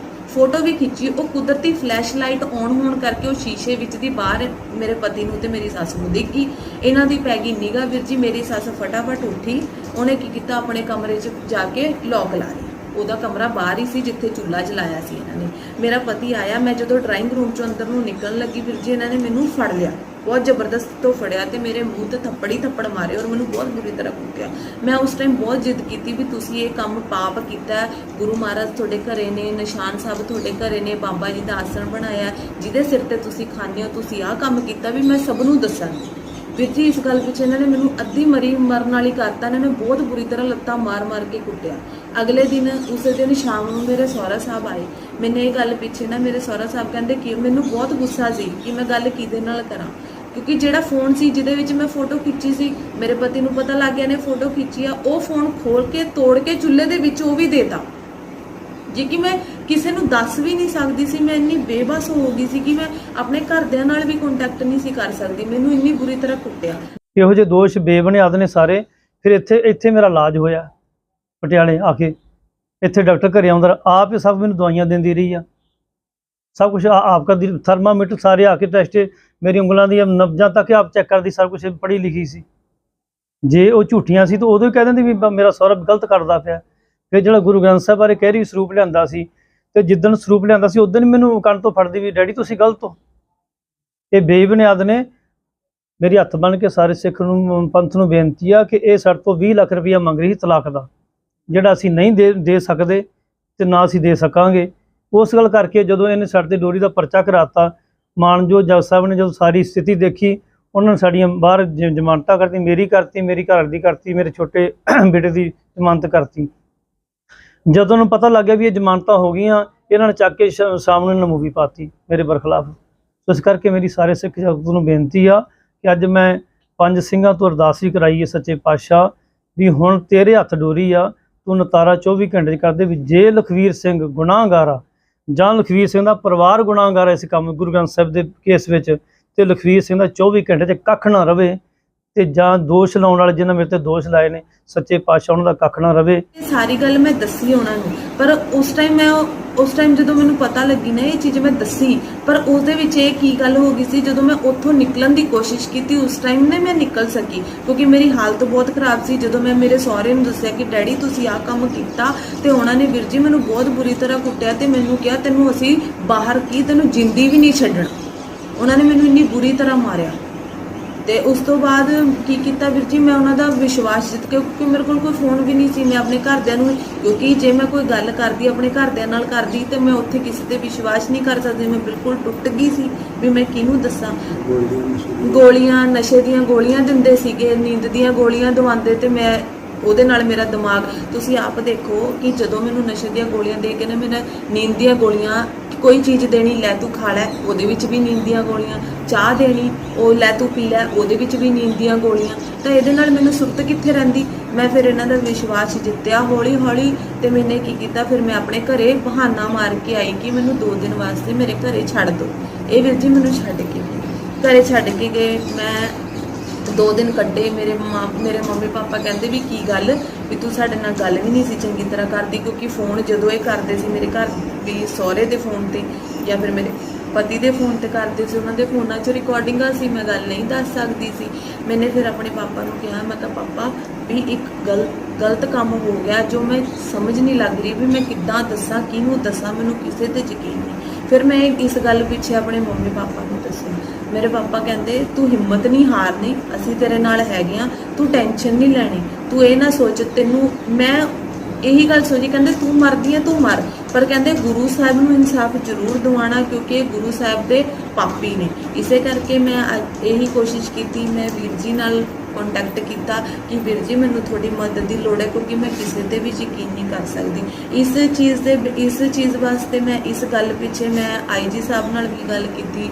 ਫੋਟੋ ਵੀ ਖਿੱਚੀ। ਉਹ ਕੁਦਰਤੀ ਫਲੈਸ਼ ਲਾਈਟ ਔਨ ਹੋਣ ਕਰਕੇ ਉਹ ਸ਼ੀਸ਼ੇ ਵਿੱਚ ਦੀ ਬਾਹਰ ਮੇਰੇ ਪਤੀ ਨੂੰ ਤੇ ਮੇਰੀ ਸੱਸ ਨੂੰ ਦਿਖ ਗਈ। ਇਹਨਾਂ ਦੀ ਪੈ ਗਈ ਨਿਗਾਹ। ਵੀਰ ਜੀ ਮੇਰੀ ਸੱਸ ਫਟਾਫਟ ਉੱਠੀ, ਉਹਨੇ ਕੀ ਕੀਤਾ, ਆਪਣੇ ਕਮਰੇ 'ਚ ਜਾ ਕੇ ਲੌਕ ਲਾ ਲਿਆ। ਉਹਦਾ ਕਮਰਾ ਬਾਹਰ ਹੀ ਸੀ ਜਿੱਥੇ ਚੁੱਲ੍ਹਾ ਜਲਾਇਆ ਸੀ ਇਹਨਾਂ ਨੇ। ਮੇਰਾ ਪਤੀ ਆਇਆ, ਮੈਂ ਜਦੋਂ ਡਰਾਇੰਗ ਰੂਮ ਚੋਂ ਅੰਦਰ ਨੂੰ ਨਿਕਲਣ ਲੱਗੀ ਵੀਰ ਜੀ ਇਹਨਾਂ ਨੇ ਮੈਨੂੰ ਫੜ ਲਿਆ, ਬਹੁਤ ਜ਼ਬਰਦਸਤ ਤੋਂ ਫੜਿਆ ਤੇ ਮੇਰੇ ਮੂੰਹ ਤੇ ਥੱਪੜ ਮਾਰੇ ਔਰ ਮੈਨੂੰ ਬਹੁਤ ਬੁਰੀ ਤਰ੍ਹਾਂ ਕੁੱਟਿਆ। ਮੈਂ ਉਸ ਟਾਈਮ ਬਹੁਤ ਜਿੱਦ ਕੀਤੀ ਵੀ ਤੁਸੀਂ ਇਹ ਕੰਮ ਪਾਪ ਕੀਤਾ, ਗੁਰੂ ਮਹਾਰਾਜ ਤੁਹਾਡੇ ਘਰੇ ਨੇ, ਨਿਸ਼ਾਨ ਸਾਹਿਬ ਤੁਹਾਡੇ ਘਰੇ ਨੇ, ਬਾਬਾ ਜੀ ਦਾ ਆਸਣ ਬਣਾਇਆ ਜਿਹਦੇ ਸਿਰ ਤੇ ਤੁਸੀਂ ਖਾਂਦੇ ਹੋ, ਤੁਸੀਂ ਆਹ ਕੰਮ ਕੀਤਾ ਵੀ ਮੈਂ ਸਭ ਨੂੰ ਦੱਸਾਂਗੀ। ਵੀਰ ਜੀ ਇਸ ਗੱਲ ਪਿੱਛੇ ਇਹਨਾਂ ਨੇ ਮੈਨੂੰ ਅੱਧੀ ਮਰਨ ਵਾਲੀ ਕਰਤਾ। ਇਹਨਾਂ ਨੇ ਬਹੁਤ ਬੁਰੀ ਤਰ੍ਹਾਂ ਲੱਤਾਂ ਮਾਰ ਕੇ ਕੁੱਟਿਆ। ਅਗਲੇ ਦਿਨ ਉਸੇ ਦਿਨ ਸ਼ਾਮ ਨੂੰ ਮੇਰੇ ਸਹੁਰਾ ਸਾਹਿਬ ਆਏ। ਮੈਨੇ ਇਹ ਗੱਲ ਪਿੱਛੇ ਨਾ ਮੇਰੇ ਸਹੁਰਾ ਸਾਹਿਬ ਕਹਿੰਦੇ ਕਿ ਮੈਨੂੰ ਬਹੁਤ ਗੁੱਸਾ ਸੀ ਕਿ ਮੈਂ ਗੱਲ ਕਿਹਦੇ ਨਾਲ ਕਰਾਂ, ਕਿਉਂਕਿ ਜਿਹੜਾ ਫੋਨ ਸੀ ਜਿਹਦੇ ਵਿੱਚ ਮੈਂ ਫੋਟੋ ਖਿੱਚੀ ਸੀ, ਮੇਰੇ ਪਤੀ ਨੂੰ ਪਤਾ ਲੱਗ ਗਿਆ ਨੇ ਫੋਟੋ ਖਿੱਚੀ ਆ, ਉਹ ਫੋਨ ਖੋਲ ਕੇ ਤੋੜ ਕੇ ਚੁੱਲ੍ਹੇ ਦੇ ਵਿੱਚ ਉਹ ਵੀ ਦੇਤਾ, ਜੇ ਕਿ ਮੈਂ ਕਿਸੇ ਨੂੰ ਦੱਸ ਵੀ ਨਹੀਂ ਸਕਦੀ ਸੀ। ਮੈਂ ਇੰਨੀ ਬੇਬਸ ਹੋ ਗਈ ਸੀ ਕਿ ਮੈਂ ਆਪਣੇ ਘਰਦਿਆਂ ਨਾਲ ਵੀ ਕੰਟੈਕਟ ਨਹੀਂ ਸੀ ਕਰ ਸਕਦੀ। ਮੈਨੂੰ ਇੰਨੀ ਬੁਰੀ ਤਰ੍ਹਾਂ ਕੁੱਟਿਆ। ਇਹੋ ਜਿਹੇ ਦੋਸ਼ ਬੇਬੁਨਿਆਦ ਨੇ ਸਾਰੇ। ਫਿਰ ਇੱਥੇ ਮੇਰਾ ਇਲਾਜ ਹੋਇਆ ਪਟਿਆਲੇ ਆ ਕੇ। ਇੱਥੇ ਡਾਕਟਰ ਘਰੇ ਆਉਂਦਾ ਆਪ ਹੀ ਸਭ ਮੈਨੂੰ ਦਵਾਈਆਂ ਦਿੰਦੀ ਰਹੀ ਆ, सब कुछ आप करती, थर्मामीटर सारे आके टेस्ट मेरी उंगलों दी नब्जां तक आप चेक करती, सब कुछ पढ़ी लिखी सी। जे वो झूठियां सी तो उदों ही कह देंदी भी मेरा सौरा गलत करता पिया। फिर जो गुरु ग्रंथ साहब बारे कह रही सरूप लिया सी, तो जिदन सरूप लिया सी उदन मैनू कण तो फड़दी भी डैडी तुसीं गलत हो। ये बेबुनियाद ने मेरी हत्थ बन के सारे सिख नूं पंथ नूं बेनती आ कि ये साडे तो 20 लाख रुपया मंग रही तलाक का, जिहड़ा असीं नहीं दे सकते ते ना असीं दे सकांगे। उस गल करके जदों इन्हें साडे ते डोरी का परचा कराता, मानजोग जज साहब ने जो सारी स्थिति देखी, उन्होंने साड़ियाँ बाहर जमानत करती, मेरी घर की करती, मेरे छोटे बेटे की जमानत करती। जदों उन्हें पता लग गया भी ये जमानत हो गई, इन्होंने चक के सामने मूवी पाती मेरे बरखिलाफ। इस करके मेरी सारे सिख जगत नूं बेनती आ कि अज मैं 5 सिंघां तो अरदास भी कराई है सच्चे पातशाह भी हुण तेरे हत्थ डोरी आ, तू नतारा 24 घंटे कर दे भी जे लखवीर सिंह गुनाहगार आ जां लखवीर सिंह दा परिवार गुनाहगार है इस काम गुरु ग्रंथ साहिब दे केस विच, ते लखवीर सिंह दा 24 घंटे च कख ना रवे, ते जां दोष लाउण वाले जिन्हां मेरे ते दोष लाए ने सच्चे पातशाह उन्हां दा कख ना रवे। सारी गल मैं दसी उन्हां नूं, पर उस टाइम जदों मैनूं पता लगी ना ये चीज़ मैं दसी, पर उसदे विच ये की गल हो गई सी, जदों मैं उत्थों निकलण दी कोशिश की उस टाइम ने मैं निकल सकी, क्योंकि मेरी हालत बहुत खराब सी। जदों मैं मेरे सहुरे नूं दस्सिया कि डैडी तुसीं आह काम कीता, ते उन्हां ने वीर जी मैनूं बहुत बुरी तरह कुੱਟਿਆ ते मैनूं कहा तैनूं असीं बाहर की तैनूं जिंदी भी नहीं छड्डਣਾ। उन्हां ने मैनूं इन्नी बुरी तरह मारिया। ਤੇ ਉਸ ਤੋਂ ਬਾਅਦ ਕੀ ਕੀਤਾ ਵੀਰ ਜੀ, ਮੈਂ ਉਹਨਾਂ ਦਾ ਵਿਸ਼ਵਾਸ ਜਿੱਤ ਕੇ, ਕਿਉਂਕਿ ਮੇਰੇ ਕੋਲ ਕੋਈ ਫੋਨ ਵੀ ਨਹੀਂ ਸੀ, ਮੈਂ ਆਪਣੇ ਘਰਦਿਆਂ ਨੂੰ, ਕਿਉਂਕਿ ਜੇ ਮੈਂ ਕੋਈ ਗੱਲ ਕਰਦੀ ਆਪਣੇ ਘਰਦਿਆਂ ਨਾਲ ਕਰਦੀ ਤੇ ਮੈਂ ਉੱਥੇ ਕਿਸੇ ਤੇ ਵਿਸ਼ਵਾਸ ਨਹੀਂ ਕਰ ਸਕਦੀ। ਮੈਂ ਬਿਲਕੁਲ ਟੁੱਟ ਗਈ ਸੀ ਵੀ ਮੈਂ ਕਿਹਨੂੰ ਦੱਸਾਂ। ਗੋਲੀਆਂ ਨਸ਼ੇ ਦੀਆਂ ਗੋਲੀਆਂ ਦਿੰਦੇ ਸੀਗੇ, ਨੀਂਦ ਦੀਆਂ ਗੋਲੀਆਂ ਦਵਾਉਂਦੇ, ਤੇ ਮੈਂ ਉਹਦੇ ਨਾਲ ਮੇਰਾ ਦਿਮਾਗ, ਤੁਸੀਂ ਆਪ ਦੇਖੋ ਕਿ ਜਦੋਂ ਮੈਨੂੰ ਨਸ਼ੇ ਦੀਆਂ ਗੋਲੀਆਂ ਦੇ ਕੇ ਨਾ ਮੇਰਾ ਨੀਂਦ ਦੀਆਂ ਗੋਲੀਆਂ, ਕੋਈ ਚੀਜ਼ ਦੇਣੀ ਲੈ ਤੂੰ ਖਾ ਲੈ, ਉਹਦੇ ਵਿੱਚ ਵੀ ਨੀਂਦ ਦੀਆਂ ਗੋਲੀਆਂ, ਚਾਹ ਦੇਣੀ ਉਹ ਲੈ ਤੂੰ ਪੀ ਲੈ, ਉਹਦੇ ਵਿੱਚ ਵੀ ਨੀਂਦ ਦੀਆਂ ਗੋਲੀਆਂ। ਤਾਂ ਇਹਦੇ ਨਾਲ ਮੈਨੂੰ ਸੁਰਤ ਕਿੱਥੇ ਰਹਿੰਦੀ। ਮੈਂ ਫਿਰ ਇਹਨਾਂ ਦਾ ਵਿਸ਼ਵਾਸ ਜਿੱਤਿਆ ਹੌਲੀ ਹੌਲੀ, ਤੇ ਮੈਨੇ ਕੀ ਕੀਤਾ, ਫਿਰ ਮੈਂ ਆਪਣੇ ਘਰੇ ਬਹਾਨਾ ਮਾਰ ਕੇ ਆਈ ਕਿ ਮੈਨੂੰ 2 ਦਿਨ ਵਾਸਤੇ ਮੇਰੇ ਘਰੇ ਛੱਡ ਦਿਓ। ਇਹ ਵੀਰ ਜੀ ਮੈਨੂੰ ਛੱਡ ਕੇ ਘਰੇ ਛੱਡ ਕੇ ਗਏ। ਮੈਂ 2 ਦਿਨ ਕੱਢੇ। ਮੇਰੇ ਮੰਮੀ ਪਾਪਾ ਕਹਿੰਦੇ ਵੀ ਕੀ ਗੱਲ ਵੀ ਤੂੰ ਸਾਡੇ ਨਾਲ ਗੱਲ ਵੀ ਨਹੀਂ ਸੀ ਚੰਗੀ ਤਰ੍ਹਾਂ ਕਰਦੀ, ਕਿਉਂਕਿ ਫੋਨ ਜਦੋਂ ਇਹ ਕਰਦੇ ਸੀ ਮੇਰੇ ਘਰ ਵੀ ਸਹੁਰੇ ਦੇ ਫੋਨ ਤੇ ਜਾਂ ਫਿਰ ਮੇਰੇ ਪਤੀ ਦੇ ਫੋਨ ਤੇ ਕਰਦੇ ਸੀ, ਉਹਨਾਂ ਦੇ ਫੋਨਾਂ 'ਚ ਰਿਕਾਰਡਿੰਗਾਂ ਸੀ, ਮੈਂ ਗੱਲ ਨਹੀਂ ਦੱਸ ਸਕਦੀ ਸੀ। ਮੈਨੇ ਫਿਰ ਆਪਣੇ ਪਾਪਾ ਨੂੰ ਕਿਹਾ, ਮੈਂ ਕਿਹਾ ਪਾਪਾ ਵੀ ਇੱਕ ਗਲਤ ਕੰਮ ਹੋ ਗਿਆ ਜੋ ਮੈਂ ਸਮਝ ਨਹੀਂ ਲੱਗ ਰਹੀ ਵੀ ਮੈਂ ਕਿੱਦਾਂ ਦੱਸਾਂ, ਕਿਹਨੂੰ ਦੱਸਾਂ, ਮੈਨੂੰ ਕਿਸੇ ਤੇ ਯਕੀਨ ਨਹੀਂ। ਫਿਰ ਮੈਂ ਇਸ ਗੱਲ ਪਿੱਛੇ ਆਪਣੇ ਮੰਮੀ ਪਾਪਾ ਨੂੰ ਦੱਸਿਆ। ਮੇਰੇ ਪਾਪਾ ਕਹਿੰਦੇ ਤੂੰ ਹਿੰਮਤ ਨਹੀਂ ਹਾਰਨੀ, ਅਸੀਂ ਤੇਰੇ ਨਾਲ ਹੈਗੇ ਆ, ਤੂੰ ਟੈਨਸ਼ਨ ਨਹੀਂ ਲੈਣੀ, ਤੂੰ ਇਹ ਨਾ ਸੋਚ, ਤੈਨੂੰ ਮੈਂ ਇਹੀ ਗੱਲ ਸੋਚੀ, ਕਹਿੰਦੇ ਤੂੰ ਮਰਦੀ ਹੈ ਤੂੰ ਮਰ, ਪਰ ਕਹਿੰਦੇ ਗੁਰੂ ਸਾਹਿਬ ਨੂੰ ਇਨਸਾਫ ਜ਼ਰੂਰ ਦਿਵਾਉਣਾ, ਕਿਉਂਕਿ ਇਹ ਗੁਰੂ ਸਾਹਿਬ ਦੇ ਪਾਪੀ ਨੇ। ਇਸੇ ਕਰਕੇ ਮੈਂ ਇਹੀ ਕੋਸ਼ਿਸ਼ ਕੀਤੀ, ਮੈਂ ਵੀਰ ਜੀ ਨਾਲ ਕੰਟੈਕਟ ਕੀਤਾ ਕਿ ਵੀਰ ਜੀ ਮੈਨੂੰ ਤੁਹਾਡੀ ਮਦਦ ਦੀ ਲੋੜ ਹੈ, ਕਿਉਂਕਿ ਮੈਂ ਕਿਸੇ ਤੇ ਵੀ ਯਕੀਨ ਨਹੀਂ ਕਰ ਸਕਦੀ। ਇਸ ਚੀਜ਼ ਵਾਸਤੇ ਮੈਂ ਇਸ ਗੱਲ ਪਿੱਛੇ ਮੈਂ IG ਸਾਹਿਬ ਨਾਲ ਵੀ ਗੱਲ ਕੀਤੀ,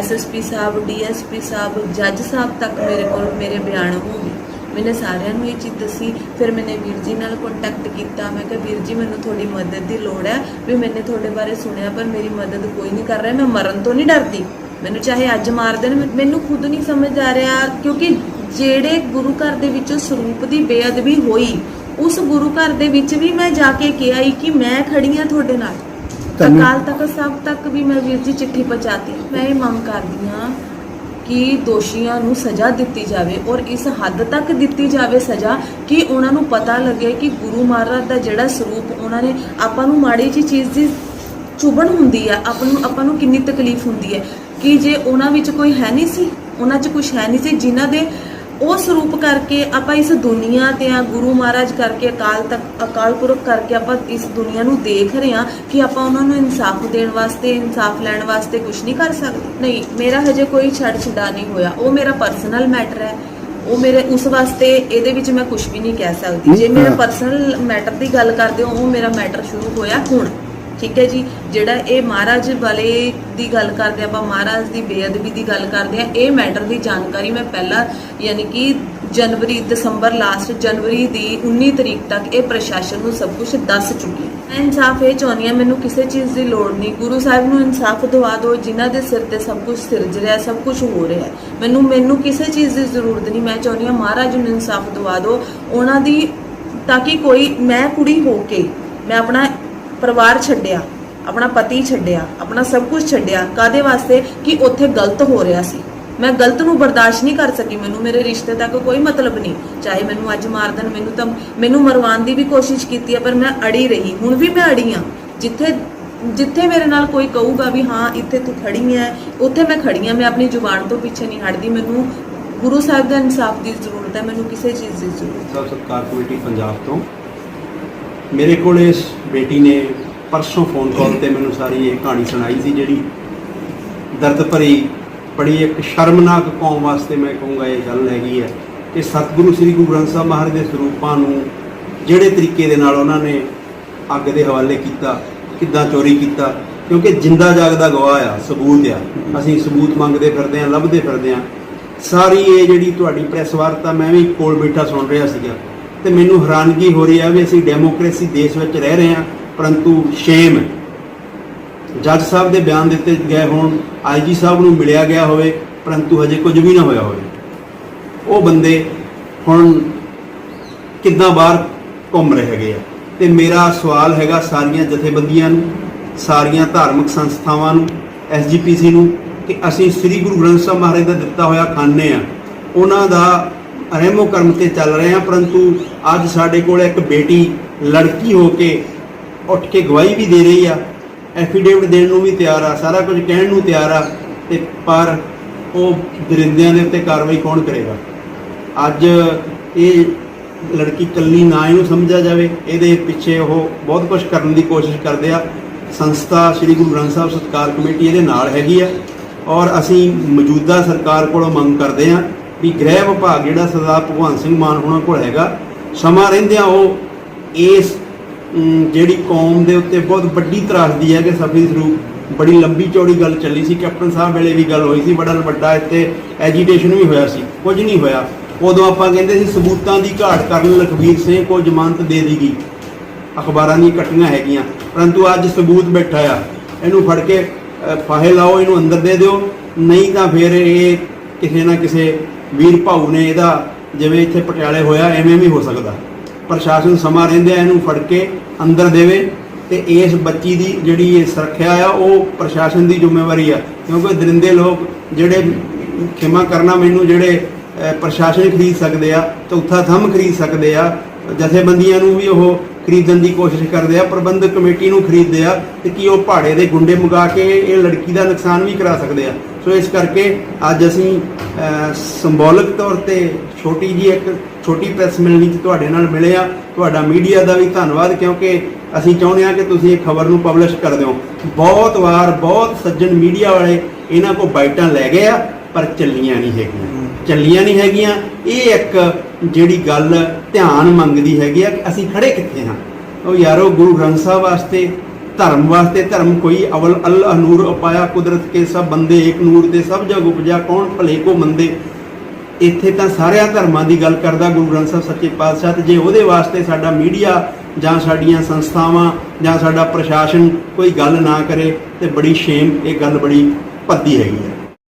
SSP ਸਾਹਿਬ, DSP ਸਾਹਿਬ, ਜੱਜ ਸਾਹਿਬ ਤੱਕ ਮੇਰੇ ਕੋਲ ਮੇਰੇ ਬਿਆਨ ਹੋ ਗਏ। मैंने सारिਆਂ ਨੂੰ ਇਹ ਚੀਜ਼ ਦੱਸੀ। ਫਿਰ मैंने ਵੀਰ ਜੀ ਨਾਲ ਕੰਟੈਕਟ ਕੀਤਾ। ਮੈਂ ਕਿਹਾ ਵੀਰ ਜੀ ਮੈਨੂੰ ਤੁਹਾਡੀ ਮਦਦ ਦੀ ਲੋੜ ਹੈ, ਵੀ ਮੈंने ਤੁਹਾਡੇ ਬਾਰੇ ਸੁਣਿਆ ਪਰ ਮੇਰੀ ਮਦਦ ਕੋਈ ਨਹੀਂ ਕਰ ਰਿਹਾ। ਮੈਂ ਮਰਨ ਤੋਂ ਨਹੀਂ ਡਰਦੀ, ਮੈਨੂੰ ਚਾਹੇ ਅੱਜ ਮਾਰ ਦੇਣ, ਮੈਨੂੰ ਖੁਦ ਨਹੀਂ ਸਮਝ ਆ ਰਿਹਾ, ਕਿਉਂਕਿ ਜਿਹੜੇ ਗੁਰੂ ਘਰ ਦੇ ਵਿੱਚੋਂ ਸਰੂਪ ਦੀ ਬੇਅਦਬੀ ਹੋਈ, ਉਸ ਗੁਰੂ ਘਰ ਦੇ ਵਿੱਚ ਵੀ ਮੈਂ ਜਾ ਕੇ ਕਿਹਾ ਕਿ ਮੈਂ ਖੜੀ ਹਾਂ ਤੁਹਾਡੇ ਨਾਲ। ਅਕਾਲ ਤਖਤ ਸਾਹਿਬ ਤੱਕ ਵੀ ਮੈਂ ਵੀਰ ਜੀ ਚਿੱਠੀ ਪਹੁੰਚਾਤੀ। ਮੈਂ ਇਹ ਮੰਗ ਕਰਦੀ ਹਾਂ ਕਿ ਦੋਸ਼ੀਆਂ ਨੂੰ ਸਜ਼ਾ ਦਿੱਤੀ ਜਾਵੇ ਔਰ ਇਸ ਹੱਦ ਤੱਕ ਦਿੱਤੀ ਜਾਵੇ ਸਜ਼ਾ ਕਿ ਉਹਨਾਂ ਨੂੰ ਪਤਾ ਲੱਗੇ ਕਿ ਗੁਰੂ ਮਹਾਰਾਜ ਦਾ ਜਿਹੜਾ ਸਰੂਪ ਉਹਨਾਂ ਨੇ ਆਪਾਂ ਨੂੰ ਮਾੜੀ ਜਿਹੀ ਚੀਜ਼ ਦੀ ਚੁਭਣ ਹੁੰਦੀ ਹੈ, ਆਪਾਂ ਨੂੰ ਕਿੰਨੀ ਤਕਲੀਫ ਹੁੰਦੀ ਹੈ ਕਿ ਜੇ ਉਹਨਾਂ ਵਿੱਚ ਕੋਈ ਹੈ ਨਹੀਂ ਸੀ, ਉਹਨਾਂ 'ਚ ਕੁਝ ਹੈ ਨਹੀਂ ਸੀ, ਜਿਨ੍ਹਾਂ ਦੇ ਉਹ ਸਰੂਪ ਕਰਕੇ ਆਪਾਂ ਇਸ ਦੁਨੀਆ ਤੇ ਆ ਗੁਰੂ ਮਹਾਰਾਜ ਕਰਕੇ ਅਕਾਲ ਪੁਰਖ ਕਰਕੇ ਆਪਾਂ ਇਸ ਦੁਨੀਆ ਨੂੰ ਦੇਖ ਰਹੇ ਹਾਂ ਕਿ ਆਪਾਂ ਉਹਨਾਂ ਨੂੰ ਇਨਸਾਫ ਦੇਣ ਵਾਸਤੇ, ਇਨਸਾਫ ਲੈਣ ਵਾਸਤੇ ਕੁਝ ਨਹੀਂ ਕਰ ਸਕਦੇ। ਨਹੀਂ, ਮੇਰਾ ਹਜੇ ਕੋਈ ਛੱਡ ਨਹੀਂ ਹੋਇਆ, ਉਹ ਮੇਰਾ ਪਰਸਨਲ ਮੈਟਰ ਹੈ, ਉਹ ਮੇਰੇ ਉਸ ਵਾਸਤੇ ਇਹਦੇ ਵਿੱਚ ਮੈਂ ਕੁਝ ਵੀ ਨਹੀਂ ਕਹਿ ਸਕਦੀ। ਜੇ ਮੇਰਾ ਪਰਸਨਲ ਮੈਟਰ ਦੀ ਗੱਲ ਕਰਦੇ ਹੋ, ਉਹ ਮੇਰਾ ਮੈਟਰ ਸ਼ੁਰੂ ਹੋਇਆ ਹੁਣ, ਠੀਕ ਹੈ ਜੀ। ਜਿਹੜਾ ਇਹ ਮਹਾਰਾਜ ਵਾਲੇ ਦੀ ਗੱਲ ਕਰਦੇ ਆਪਾਂ, ਮਹਾਰਾਜ ਦੀ ਬੇਅਦਬੀ ਦੀ ਗੱਲ ਕਰਦੇ ਆ, ਇਹ ਮੈਟਰ ਦੀ ਜਾਣਕਾਰੀ ਮੈਂ ਪਹਿਲਾਂ ਯਾਨੀ ਕਿ ਦਸੰਬਰ ਲਾਸਟ ਜਨਵਰੀ ਦੀ 19 ਤਰੀਕ ਤੱਕ ਇਹ ਪ੍ਰਸ਼ਾਸਨ ਨੂੰ ਸਭ ਕੁਝ ਦੱਸ ਚੁੱਕੀ। ਮੈਂ ਇਨਸਾਫ ਇਹ ਚਾਹੁੰਦੀ ਹਾਂ, ਮੈਨੂੰ ਕਿਸੇ ਚੀਜ਼ ਦੀ ਲੋੜ ਨਹੀਂ, ਗੁਰੂ ਸਾਹਿਬ ਨੂੰ ਇਨਸਾਫ ਦਿਵਾ ਦਿਓ, ਜਿਨ੍ਹਾਂ ਦੇ ਸਿਰ ਤੇ ਸਭ ਕੁਝ ਸਿਰਜ ਰਿਹਾ, ਸਭ ਕੁਝ ਹੋ ਰਿਹਾ ਹੈ। ਮੈਨੂੰ ਕਿਸੇ ਚੀਜ਼ ਦੀ ਜ਼ਰੂਰਤ ਨਹੀਂ। ਮੈਂ ਚਾਹੁੰਦੀ ਹਾਂ ਮਹਾਰਾਜ ਨੂੰ ਇਨਸਾਫ ਦਿਵਾ ਦਿਓ ਉਹਨਾਂ ਦੀ, ਤਾਂ ਕਿ ਕੋਈ, ਮੈਂ ਕੁੜੀ ਹੋ ਕੇ ਮੈਂ ਆਪਣਾ ਪਰਿਵਾਰ ਛੱਡਿਆ, ਆਪਣਾ ਪਤੀ ਛੱਡਿਆ, ਆਪਣਾ ਸਭ ਕੁਝ ਛੱਡਿਆ, ਕਾਹਦੇ ਵਾਸਤੇ? ਕਿ ਉੱਥੇ ਗਲਤ ਹੋ ਰਿਹਾ ਸੀ। ਮੈਂ ਗਲਤ ਨੂੰ ਬਰਦਾਸ਼ਤ ਨਹੀਂ ਕਰ ਸਕੀ। ਮੈਨੂੰ ਮੇਰੇ ਰਿਸ਼ਤੇ ਤੱਕ ਕੋਈ ਮਤਲਬ ਨਹੀਂ, ਚਾਹੇ ਮੈਨੂੰ ਅੱਜ ਮਾਰ ਦੇਣ, ਮੈਨੂੰ ਮਰਵਾਉਣ ਦੀ ਵੀ ਕੋਸ਼ਿਸ਼ ਕੀਤੀ ਹੈ, ਪਰ ਮੈਂ ਅੜੀ ਰਹੀ। ਹੁਣ ਵੀ ਮੈਂ ਅੜੀ ਹਾਂ। ਜਿੱਥੇ ਮੇਰੇ ਨਾਲ ਕੋਈ ਕਹੂਗਾ ਵੀ ਹਾਂ ਇੱਥੇ ਤੂੰ ਖੜੀ ਹੈ, ਉੱਥੇ ਮੈਂ ਖੜੀ ਹਾਂ। ਮੈਂ ਆਪਣੀ ਜ਼ੁਬਾਨ ਤੋਂ ਪਿੱਛੇ ਨਹੀਂ ਹਟਦੀ। ਮੈਨੂੰ ਗੁਰੂ ਸਾਹਿਬ ਦਾ ਇਨਸਾਫ ਦੀ ਜ਼ਰੂਰਤ ਹੈ, ਮੈਨੂੰ ਕਿਸੇ ਚੀਜ਼ ਦੀ ਜ਼ਰੂਰਤ ਹੈ। ਸਰਕਾਰ ਕਮੇਟੀ ਪੰਜਾਬ ਤੋਂ ਮੇਰੇ ਕੋਲ ਇਸ ਬੇਟੀ ਨੇ ਪਰਸੋਂ ਫੋਨ ਕਾਲ ਤੇ ਮੈਨੂੰ ਸਾਰੀ ਇਹ ਕਹਾਣੀ ਸੁਣਾਈ ਸੀ, ਜਿਹੜੀ ਦਰਦ ਭਰੀ, ਬੜੀ ਇੱਕ ਸ਼ਰਮਨਾਕ ਕੌਮ ਵਾਸਤੇ ਮੈਂ ਕਹੂੰਗਾ ਇਹ ਗੱਲ ਹੈਗੀ ਹੈ ਕਿ ਸਤਿਗੁਰੂ ਸ੍ਰੀ ਗੁਰੂ ਗ੍ਰੰਥ ਸਾਹਿਬ ਮਹਾਰਾਜ ਦੇ ਸਰੂਪਾਂ ਨੂੰ ਜਿਹੜੇ ਤਰੀਕੇ ਦੇ ਨਾਲ ਉਹਨਾਂ ਨੇ ਅੱਗ ਦੇ ਹਵਾਲੇ ਕੀਤਾ, ਕਿੱਦਾਂ ਚੋਰੀ ਕੀਤਾ, ਕਿਉਂਕਿ ਜਿੰਦਾ ਜਾਗਦਾ ਗਵਾਹ ਆ, ਸਬੂਤ ਆ। ਅਸੀਂ ਸਬੂਤ ਮੰਗਦੇ ਫਿਰਦੇ ਹਾਂ, ਲੱਭਦੇ ਫਿਰਦੇ ਹਾਂ। ਸਾਰੀ ਇਹ ਜਿਹੜੀ ਤੁਹਾਡੀ ਪ੍ਰੈਸ ਵਾਰਤਾ ਮੈਂ ਵੀ ਕੋਲ ਬੈਠਾ ਸੁਣ ਰਿਹਾ ਸੀਗਾ ਤੇ ਮੈਨੂੰ ਹੈਰਾਨਗੀ ਹੋ ਰਹੀ ਹੈ ਵੀ ਅਸੀਂ ਡੈਮੋਕ੍ਰੇਸੀ ਦੇਸ਼ ਵਿੱਚ ਰਹਿ ਰਹੇ ਹਾਂ, ਪਰੰਤੂ ਸ਼ੇਮ ਹੈ। ਜੱਜ ਸਾਹਿਬ ਦੇ ਬਿਆਨ ਦਿੱਤੇ ਗਏ ਹੋਣ, IG ਸਾਹਿਬ ਨੂੰ ਮਿਲਿਆ ਗਿਆ ਹੋਵੇ, ਪਰੰਤੂ ਹਜੇ ਕੁਝ ਵੀ ਨਾ ਹੋਇਆ ਹੋਵੇ। ਉਹ ਬੰਦੇ ਹੁਣ ਕਿੱਦਾਂ ਬਾਹਰ ਘੁੰਮ ਰਹੇ ਹੈਗੇ ਆ। ਤੇ ਮੇਰਾ ਸਵਾਲ ਹੈਗਾ ਸਾਰੀਆਂ ਜਥੇਬੰਦੀਆਂ ਨੂੰ, ਸਾਰੀਆਂ ਧਾਰਮਿਕ ਸੰਸਥਾਵਾਂ ਨੂੰ, SGPC ਨੂੰ, ਕਿ ਅਸੀਂ ਸ੍ਰੀ ਗੁਰੂ ਗ੍ਰੰਥ ਸਾਹਿਬ ਮਹਾਰਾਜ ਦਾ ਦਿੱਤਾ ਹੋਇਆ ਖਾਨੇ ਆ, ਉਹਨਾਂ ਦਾ ਰਹਿਮੋ ਕਰਮ ਤੇ ਚੱਲ ਰਹੇ ਆ, ਪਰੰਤੂ ਅੱਜ ਸਾਡੇ ਕੋਲ ਇੱਕ ਬੇਟੀ ਲੜਕੀ ਹੋ ਕੇ ਉੱਠ ਕੇ ਗਵਾਹੀ ਵੀ ਦੇ ਰਹੀ ਆ, ਐਫੀਡੇਵਿਟ ਦੇਣ ਨੂੰ ਵੀ ਤਿਆਰ ਆ, ਸਾਰਾ ਕੁਝ ਕਹਿਣ ਨੂੰ ਤਿਆਰ ਆ, ਤੇ ਪਰ ਉਹ ਦਰਿੰਦਿਆਂ ਦੇ ਉੱਤੇ ਕਾਰਵਾਈ ਕੌਣ ਕਰੇਗਾ? ਅੱਜ ਇਹ ਲੜਕੀ ਇਕੱਲੀ ਨਾ ਇਹਨੂੰ ਸਮਝਿਆ ਜਾਵੇ, ਇਹਦੇ ਪਿੱਛੇ ਉਹ ਬਹੁਤ ਕੁਝ ਕਰਨ ਦੀ ਕੋਸ਼ਿਸ਼ ਕਰਦੇ ਆ। ਸੰਸਥਾ ਸ੍ਰੀ ਗੁਰੂ ਗ੍ਰੰਥ ਸਾਹਿਬ ਸਤਿਕਾਰ ਕਮੇਟੀ ਇਹਦੇ ਨਾਲ ਹੈਗੀ ਆ, ਔਰ ਅਸੀਂ ਮੌਜੂਦਾ ਸਰਕਾਰ ਕੋਲੋਂ ਮੰਗ ਕਰਦੇ ਹਾਂ ਵੀ ਗ੍ਰਹਿ ਵਿਭਾਗ ਜਿਹੜਾ ਸਰਦਾਰ ਭਗਵੰਤ ਸਿੰਘ ਮਾਨ ਹੋਣਾ ਕੋਲ ਹੈਗਾ, ਸਮਾਂ ਰਹਿੰਦਿਆਂ ਉਹ ਇਸ ਜਿਹੜੀ ਕੌਮ ਦੇ ਉੱਤੇ ਬਹੁਤ ਵੱਡੀ ਤਰਾਸਦੀ ਹੈ ਕਿ ਸਫੀ ਸਰੂਪ, ਬੜੀ ਲੰਬੀ ਚੌੜੀ ਗੱਲ ਚੱਲੀ ਸੀ, ਕੈਪਟਨ ਸਾਹਿਬ ਵੇਲੇ ਵੀ ਗੱਲ ਹੋਈ ਸੀ, ਬੜਾ ਵੱਡਾ ਇੱਥੇ ਐਜੀਟੇਸ਼ਨ ਵੀ ਹੋਇਆ ਸੀ, ਕੁਝ ਨਹੀਂ ਹੋਇਆ। ਉਦੋਂ ਆਪਾਂ ਕਹਿੰਦੇ ਸੀ ਸਬੂਤਾਂ ਦੀ ਘਾਟ ਕਾਰਨ ਲਖਬੀਰ ਸਿੰਘ ਕੋਲ ਜ਼ਮਾਨਤ ਦੇ ਦੀ ਗਈ, ਅਖਬਾਰਾਂ ਦੀਆਂ ਕੱਟੀਆਂ ਹੈਗੀਆਂ, ਪਰੰਤੂ ਅੱਜ ਸਬੂਤ ਬੈਠਾ ਆ, ਇਹਨੂੰ ਫੜ ਕੇ ਫਾਹੇ ਲਾਓ, ਇਹਨੂੰ ਅੰਦਰ ਦੇ ਦਿਓ, ਨਹੀਂ ਤਾਂ ਫਿਰ ਇਹ ਕਿਸੇ ਨਾ ਕਿਸੇ ਵੀਰ ਭਾਊ ਨੇ ਇਹਦਾ, ਜਿਵੇਂ ਇੱਥੇ ਪਟਿਆਲੇ ਹੋਇਆ, ਐਵੇਂ ਵੀ ਹੋ ਸਕਦਾ। ਪ੍ਰਸ਼ਾਸਨ ਸਮਾਂ ਰਹਿੰਦਿਆਂ ਇਹਨੂੰ ਫੜ ਕੇ ਅੰਦਰ ਦੇਵੇ ਤੇ ਇਸ ਬੱਚੀ ਦੀ ਜਿਹੜੀ ਇਹ ਸੁਰੱਖਿਆ ਆ ਉਹ ਪ੍ਰਸ਼ਾਸਨ ਦੀ ਜ਼ਿੰਮੇਵਾਰੀ ਆ, ਕਿਉਂਕਿ ਦਰਿੰਦੇ ਲੋਕ ਜਿਹੜੇ, ਖਿਮਾ ਕਰਨਾ ਮੈਨੂੰ, ਜਿਹੜੇ ਪ੍ਰਸ਼ਾਸਨ ਖਰੀਦ ਸਕਦੇ ਆ, ਚੌਥਾ ਥੰਮ ਖਰੀਦ ਸਕਦੇ ਆ, ਜਥੇਬੰਦੀਆਂ ਨੂੰ ਵੀ ਉਹ ਖਰੀਦਣ ਦੀ ਕੋਸ਼ਿਸ਼ ਕਰਦੇ ਆ, ਪ੍ਰਬੰਧਕ ਕਮੇਟੀ ਨੂੰ ਖਰੀਦਦੇ ਆ, ਤੇ ਕੀ ਉਹ ਪਹਾੜੇ ਦੇ ਗੁੰਡੇ ਮੰਗਾ ਕੇ ਇਹ ਲੜਕੀ ਦਾ ਨੁਕਸਾਨ ਵੀ ਕਰਾ ਸਕਦੇ ਆ। ਸੋ ਇਸ ਕਰਕੇ ਅੱਜ ਅਸੀਂ ਸਿੰਬੋਲਿਕ ਤੌਰ ਤੇ ਛੋਟੀ ਜੀ ਇੱਕ ਛੋਟੀ ਪ੍ਰੈਸ ਮਿਲਣੀ 'ਚ ਤੁਹਾਡੇ ਨਾਲ ਮਿਲੇ ਆ। ਤੁਹਾਡਾ ਮੀਡੀਆ ਦਾ ਵੀ ਧੰਨਵਾਦ, ਕਿਉਂਕਿ ਅਸੀਂ ਚਾਹੁੰਦੇ ਹਾਂ ਕਿ ਤੁਸੀਂ ਇਹ ਖਬਰ ਨੂੰ ਪਬਲਿਸ਼ ਕਰ ਦਿਓ। ਬਹੁਤ ਵਾਰ ਬਹੁਤ ਸੱਜਣ ਮੀਡੀਆ ਵਾਲੇ ਇਹਨਾਂ ਕੋਲ ਬਾਈਟਾਂ ਲੈ ਗਏ ਆ, ਪਰ ਚੱਲੀਆਂ ਨਹੀਂ ਹੈਗੀਆਂ। ਇਹ ਇੱਕ ਜਿਹੜੀ ਗੱਲ ਧਿਆਨ ਮੰਗਦੀ ਹੈਗੀ ਆ ਕਿ ਅਸੀਂ ਖੜੇ ਕਿੱਥੇ ਹਾਂ। ਉਹ ਯਾਰੋ, ਗੁਰੂ ਗ੍ਰੰਥ ਸਾਹਿਬ ਵਾਸਤੇ, ਧਰਮ ਵਾਸਤੇ, ਧਰਮ ਕੋਈ ਅਵਲ ਅੱਲਾਹ ਨੂਰ ਉਪਾਇਆ ਕੁਦਰਤ ਕੇ ਸਭ ਬੰਦੇ ਏਕ ਨੂਰ ਦੇ ਸਭ ਜਗ ਉਪਜਾ ਕੌਣ ਭਲੇ ਕੋ ਮੰਦੇ। ਇੱਥੇ ਤਾਂ ਸਾਰਿਆਂ ਧਰਮਾਂ ਦੀ ਗੱਲ ਕਰਦਾ ਗੁਰੂ ਗ੍ਰੰਥ ਸਾਹਿਬ ਸੱਚੇ ਪਾਤਸ਼ਾਹ, ਤੇ ਜੇ ਉਹਦੇ ਵਾਸਤੇ ਸਾਡਾ ਮੀਡੀਆ ਜਾਂ ਸਾਡੀਆਂ ਸੰਸਥਾਵਾਂ ਜਾਂ ਸਾਡਾ ਪ੍ਰਸ਼ਾਸਨ ਕੋਈ ਗੱਲ ਨਾ ਕਰੇ ਤੇ ਬੜੀ ਸ਼ੇਮ, ਇਹ ਗੱਲ ਬੜੀ ਭੱਦੀ ਹੈਗੀ ਹੈ।